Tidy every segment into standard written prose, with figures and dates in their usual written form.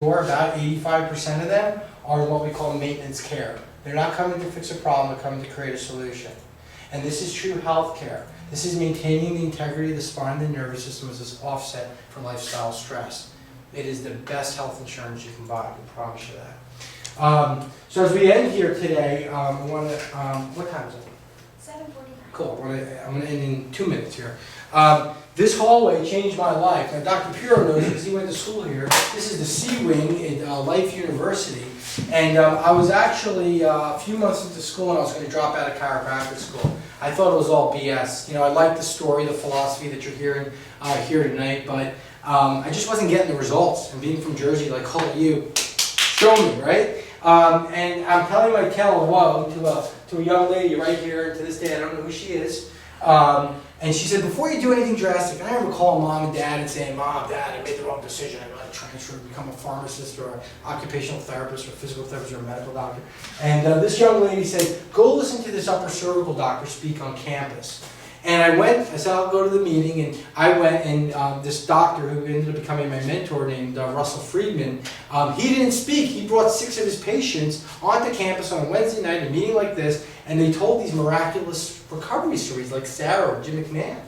door, about 85% of them are what we call maintenance care. They're not coming to fix a problem, they're coming to create a solution. And this is true health care. This is maintaining the integrity of the spine and the nervous system as this offset for lifestyle stress. It is the best health insurance you can buy, I can promise you that. So as we end here today, I want to, what time is it? 7:45. Cool, I'm going to end in 2 minutes here. This hallway changed my life. Now Dr. Puro knows because he went to school here. This is the C Wing at Life University. And I was actually a few months into school and I was going to drop out of chiropractic school. I thought it was all BS. You know, I like the story, the philosophy that you're hearing here tonight, but I just wasn't getting the results. And being from Jersey, like, oh, you, show me, right? And I'm telling my tale of woe to a young lady right here, and to this day I don't know who she is. And she said, before you do anything drastic, I remember calling mom and dad and saying, Mom, Dad, I made the wrong decision. I got to transfer to become a pharmacist or an occupational therapist or physical therapist or a medical doctor. And this young lady said, go listen to this upper cervical doctor speak on campus. And I went, I said, I'll go to the meeting, and I went, and this doctor who ended up becoming my mentor named Russell Friedman, he didn't speak. He brought 6 of his patients onto campus on a Wednesday night, a meeting like this, and they told these miraculous recovery stories like Sarah or Jim McMahon.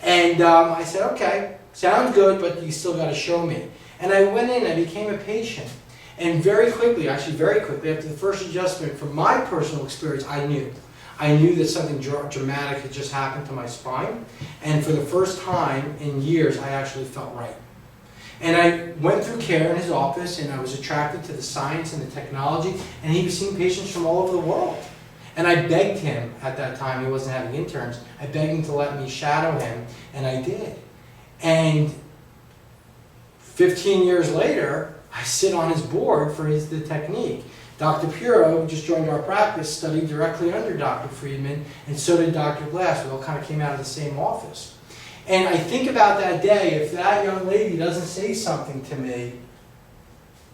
And I said, okay, sounds good, but you still got to show me. And I went in, I became a patient. And very quickly, actually very quickly, after the first adjustment, from my personal experience, I knew that something dramatic had just happened to my spine, and for the first time in years, I actually felt right. And I went through care in his office, and I was attracted to the science and the technology, and he was seeing patients from all over the world. And I begged him at that time, he wasn't having interns, I begged him to let me shadow him, and I did. And 15 years later, I sit on his board for the technique. Dr. Puro, who just joined our practice, studied directly under Dr. Friedman, and so did Dr. Glass. We all kind of came out of the same office. And I think about that day, if that young lady doesn't say something to me, it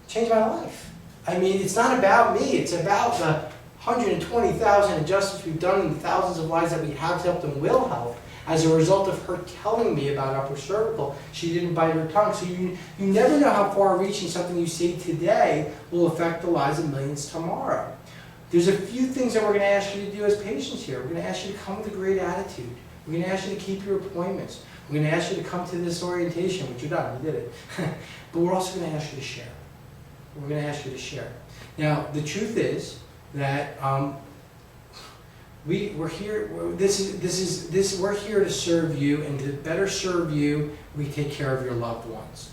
changed my life. I mean, it's not about me, it's about the 120,000 adjustments we've done and the thousands of lives that we have helped and will help. As a result of her telling me about upper cervical, she didn't bite her tongue. So you never know how far-reaching something you say today will affect the lives of millions tomorrow. There's a few things that we're going to ask you to do as patients here. We're going to ask you to come with a great attitude. We're going to ask you to keep your appointments. We're going to ask you to come to this orientation, which you're done, you did it. But we're also going to ask you to share. We're going to ask you to share. Now, the truth is that we're here. We're here to serve you, and to better serve you, we take care of your loved ones.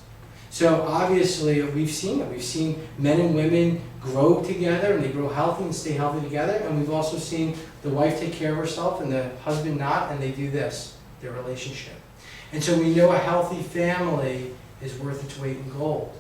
So obviously, we've seen it. We've seen men and women grow together, and they grow healthy and stay healthy together. And we've also seen the wife take care of herself and the husband not, and they do this, their relationship. And so we know a healthy family is worth its weight in gold.